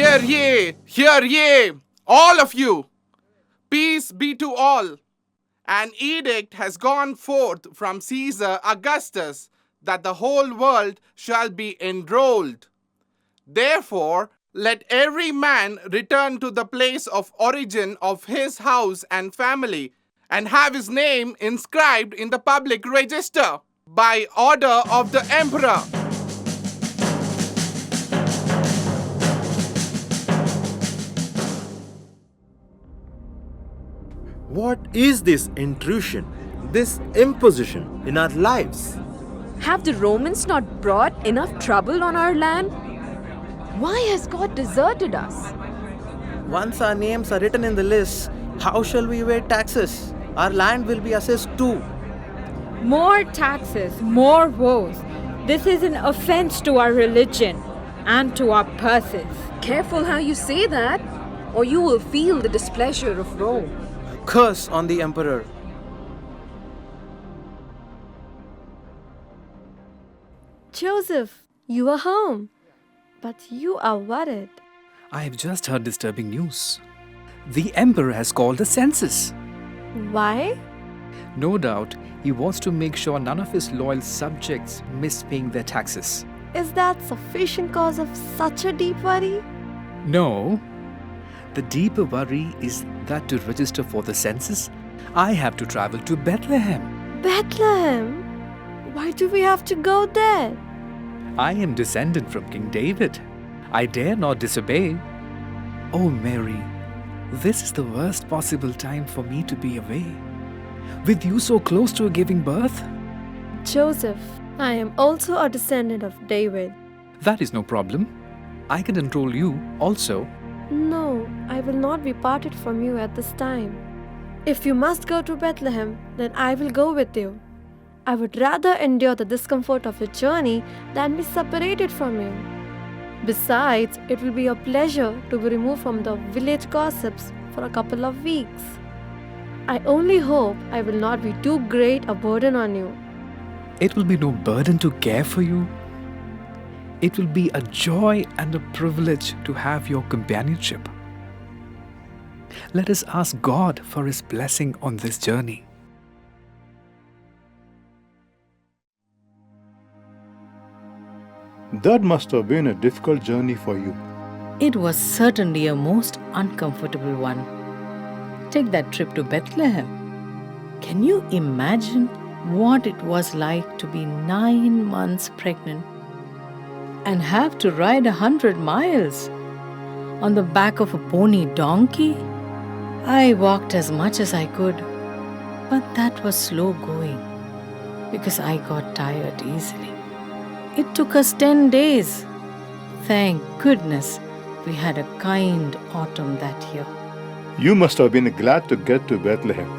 Hear ye, all of you. Peace be to all. An edict has gone forth from Caesar Augustus that the whole world shall be enrolled. Therefore, let every man return to the place of origin of his house and family, and have his name inscribed in the public register by order of the emperor. What is this intrusion, this imposition in our lives? Have the Romans not brought enough trouble on our land? Why has God deserted us? Once our names are written in the list, how shall we pay taxes? Our land will be assessed too. More taxes, more woes. This is an offense to our religion and to our purses. Careful how you say that, or you will feel the displeasure of Rome. Curse on the emperor. Joseph, you are home, but you are worried. I have just heard disturbing news. The emperor has called a census. Why? No doubt, he wants to make sure none of his loyal subjects miss paying their taxes. Is that sufficient cause of such a deep worry? No. The deeper worry is that to register for the census, I have to travel to Bethlehem. Bethlehem? Why do we have to go there? I am descended from King David. I dare not disobey. Oh, Mary, this is the worst possible time for me to be away. With you so close to giving birth? Joseph, I am also a descendant of David. That is no problem. I can enroll you also. No, I will not be parted from you at this time. If you must go to Bethlehem, then I will go with you. I would rather endure the discomfort of your journey than be separated from you. Besides, it will be a pleasure to be removed from the village gossips for a couple of weeks. I only hope I will not be too great a burden on you. It will be no burden to care for you. It will be a joy and a privilege to have your companionship. Let us ask God for His blessing on this journey. That must have been a difficult journey for you. It was certainly a most uncomfortable one. Take that trip to Bethlehem. Can you imagine what it was like to be 9 months pregnant and have to ride 100 miles on the back of a pony donkey? I walked as much as I could, but that was slow going because I got tired easily. It took us 10 days. Thank goodness we had a kind autumn that year. You must have been glad to get to Bethlehem.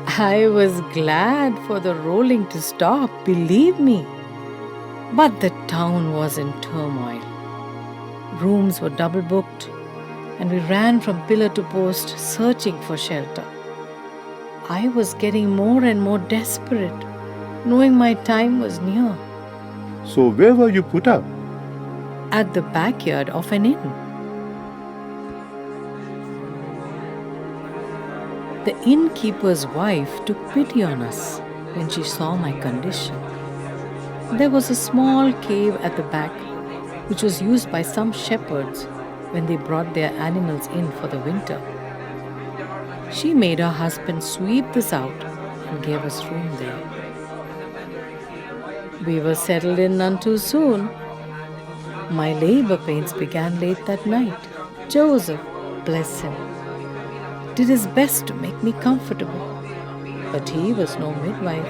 I was glad for the rolling to stop, believe me. But the town was in turmoil. Rooms were double booked, and we ran from pillar to post searching for shelter. I was getting more and more desperate, knowing my time was near. So where were you put up? At the backyard of an inn. The innkeeper's wife took pity on us when she saw my condition. There was a small cave at the back, which was used by some shepherds when they brought their animals in for the winter. She made her husband sweep this out and gave us room there. We were settled in none too soon. My labor pains began late that night. Joseph, bless him, did his best to make me comfortable, but he was no midwife.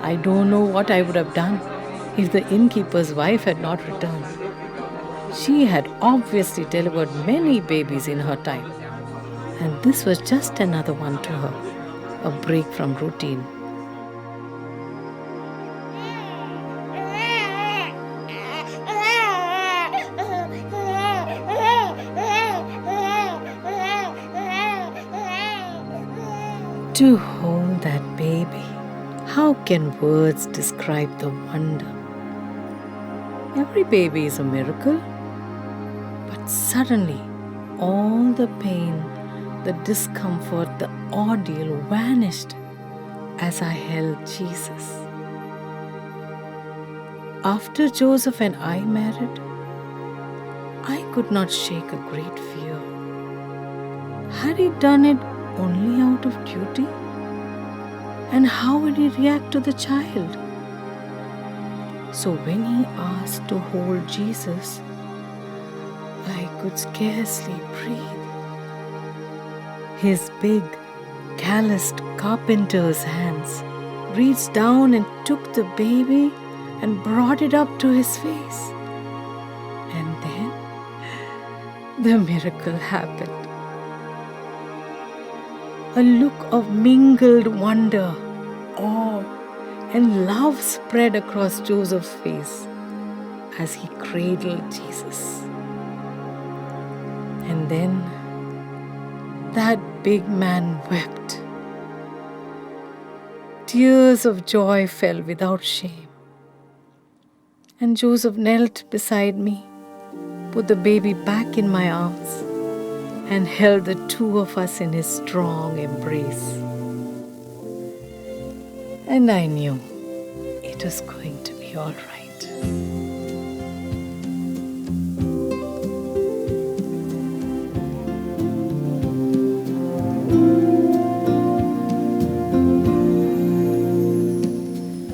I don't know what I would have done if the innkeeper's wife had not returned. She had obviously delivered many babies in her time, and this was just another one to her, a break from routine. To hold that baby, how can words describe the wonder? Every baby is a miracle. But suddenly, all the pain, the discomfort, the ordeal vanished as I held Jesus. After Joseph and I married, I could not shake a great fear. Had he done it only out of duty? And how would he react to the child? So when he asked to hold Jesus, I could scarcely breathe. His big, calloused carpenter's hands reached down and took the baby and brought it up to his face. And then the miracle happened. A look of mingled wonder, awe, and love spread across Joseph's face as he cradled Jesus. And then that big man wept. Tears of joy fell without shame. And Joseph knelt beside me, put the baby back in my arms, and held the two of us in his strong embrace. And I knew it was going to be all right.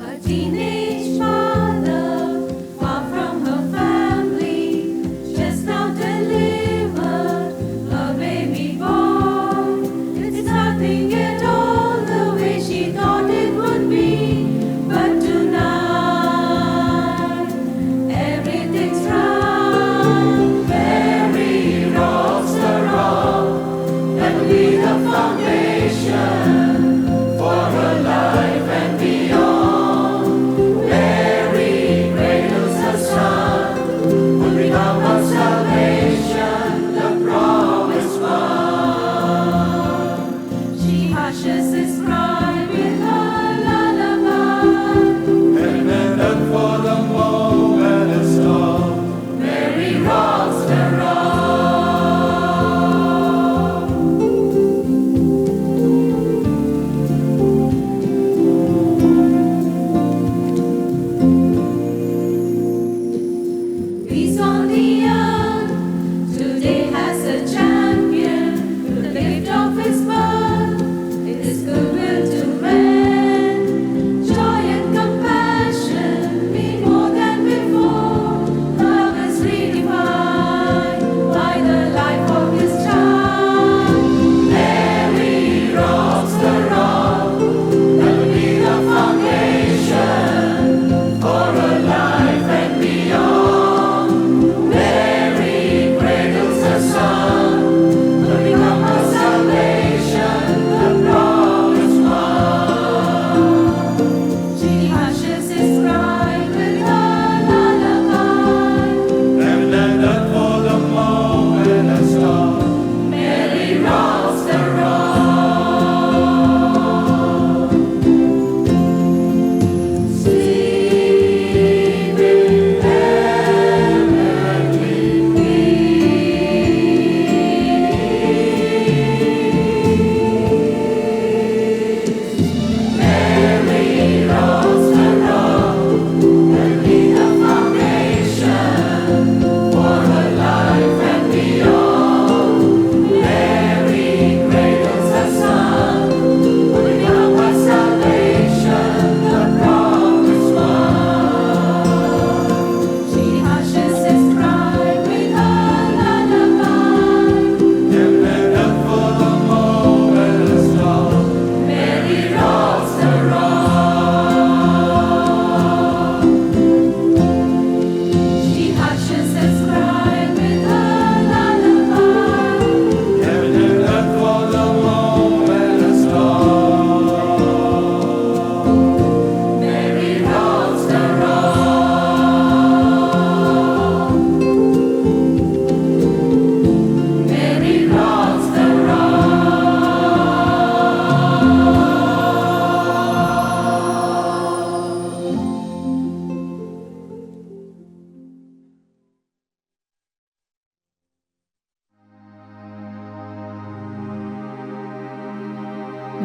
A teenage mother, far from her family, just now delivered a baby boy. It's nothing at all the way she thought it would be, but tonight everything's right. Mary rocks the rock that will be the foundation for her life and beyond. Mary cradles her son, who bring about salvation, the promised one. She hushes his cry with her lullaby, and then for the moment is come, Mary rocks the rock. Peace on the earth today has a champion. The gift of his birth, his goodwill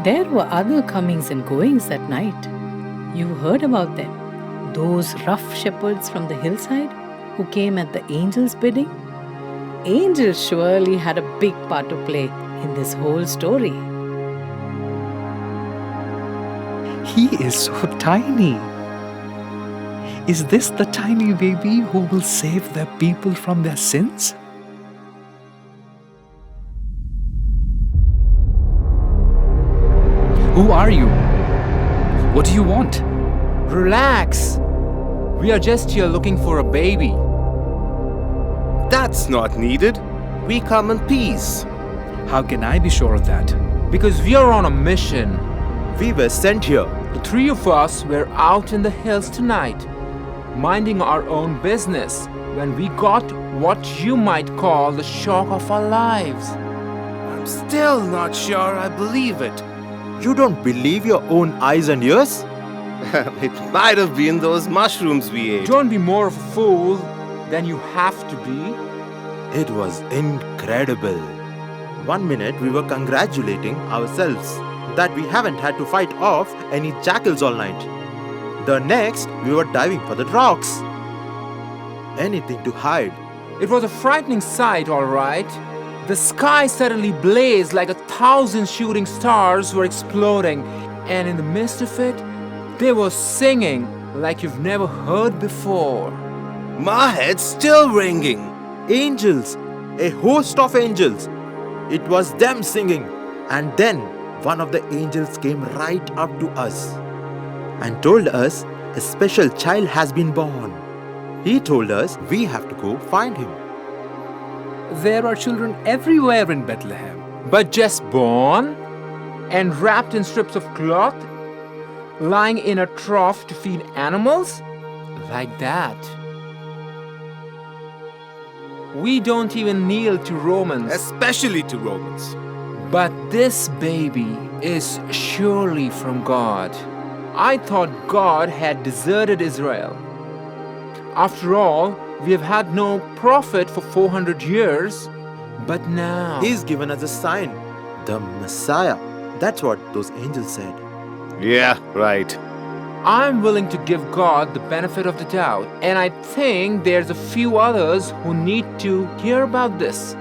There were other comings and goings that night. You heard about them. Those rough shepherds from the hillside who came at the angel's bidding. Angels surely had a big part to play in this whole story. He is so tiny. Is this the tiny baby who will save the people from their sins? Who are you? What do you want? Relax. We are just here looking for a baby. That's not needed. We come in peace. How can I be sure of that? Because we are on a mission. We were sent here. The three of us were out in the hills tonight, minding our own business, when we got what you might call the shock of our lives. I'm still not sure I believe it. You don't believe your own eyes and ears? It might have been those mushrooms we ate. Don't be more of a fool than you have to be. It was incredible. 1 minute we were congratulating ourselves that we haven't had to fight off any jackals all night. The next, we were diving for the rocks. Anything to hide. It was a frightening sight, all right. The sky suddenly blazed like 1,000 shooting stars were exploding, and in the midst of it, they were singing like you've never heard before. My head's still ringing. Angels, a host of angels. It was them singing. And then one of the angels came right up to us and told us a special child has been born. He told us we have to go find him. There are children everywhere in Bethlehem. But just born and wrapped in strips of cloth, lying in a trough to feed animals? Like that. We don't even kneel to Romans. Especially to Romans. But this baby is surely from God. I thought God had deserted Israel. After all, we have had no prophet for 400 years. But now... He's given us a sign. The Messiah. That's what those angels said. Yeah, right. I'm willing to give God the benefit of the doubt, and I think there's a few others who need to hear about this.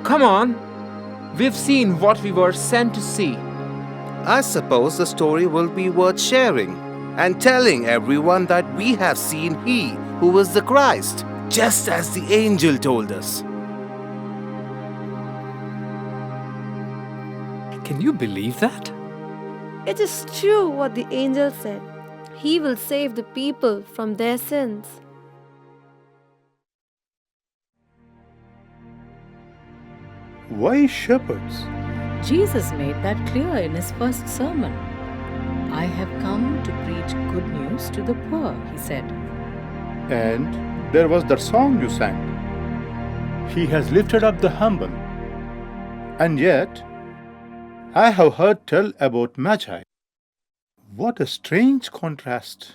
Come on, we've seen what we were sent to see. I suppose the story will be worth sharing and telling everyone that we have seen He who is the Christ, just as the angel told us. Can you believe that? It is true what the angel said. He will save the people from their sins. Why shepherds? Jesus made that clear in his first sermon. I have come to preach good news to the poor, he said. And there was that song you sang. He has lifted up the humble. And yet, I have heard tell about Magi. What a strange contrast.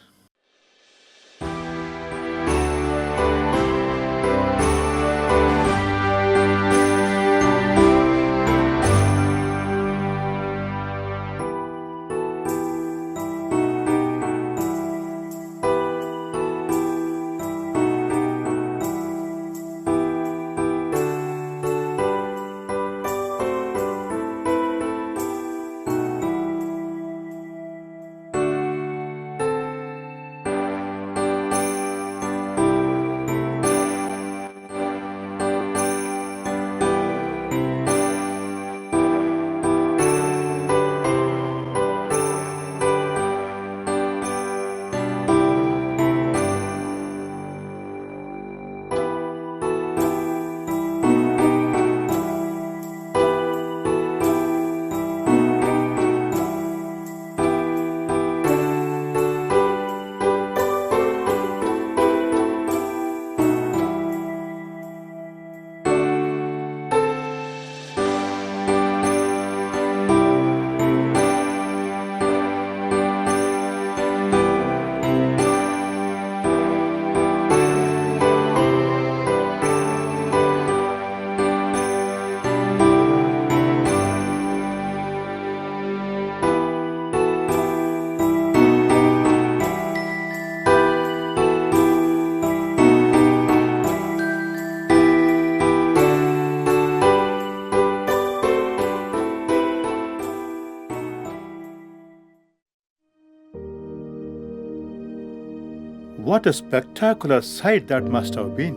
What a spectacular sight that must have been.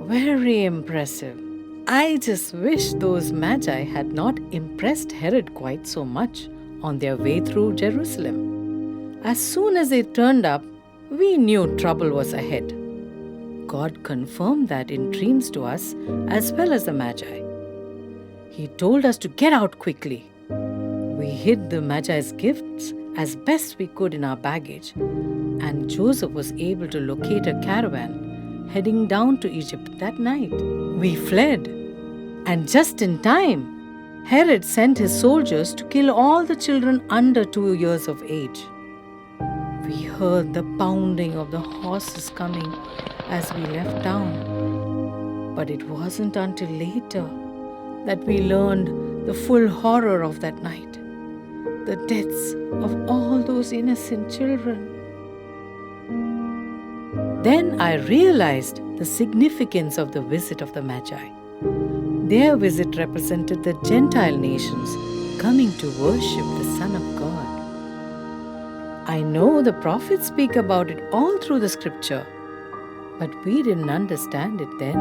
Very impressive. I just wish those magi had not impressed Herod quite so much on their way through Jerusalem. As soon as they turned up, we knew trouble was ahead. God confirmed that in dreams to us as well as the magi. He told us to get out quickly. We hid the magi's gifts as best we could in our baggage, and Joseph was able to locate a caravan heading down to Egypt that night. We fled, and just in time, Herod sent his soldiers to kill all the children under 2 years of age. We heard the pounding of the horses coming as we left town, but it wasn't until later that we learned the full horror of that night, the deaths of all those innocent children. Then I realized the significance of the visit of the Magi. Their visit represented the Gentile nations coming to worship the Son of God. I know the prophets speak about it all through the scripture, but we didn't understand it then.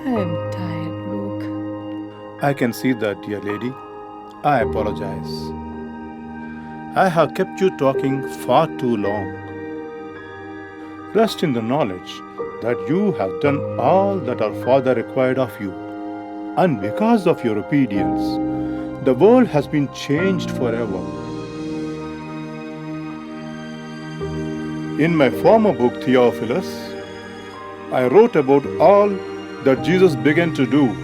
I'm tired, Luke. I can see that, dear lady. I apologize. I have kept you talking far too long. Rest in the knowledge that you have done all that our Father required of you. And because of your obedience, the world has been changed forever. In my former book, Theophilus, I wrote about all that Jesus began to do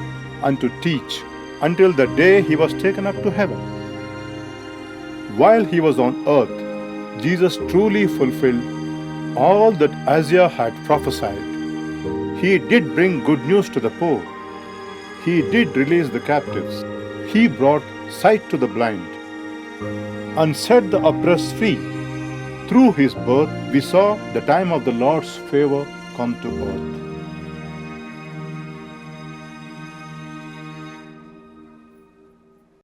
and to teach until the day he was taken up to heaven. While he was on earth, Jesus truly fulfilled all that Isaiah had prophesied. He did bring good news to the poor. He did release the captives. He brought sight to the blind and set the oppressed free. Through his birth, we saw the time of the Lord's favor come to earth.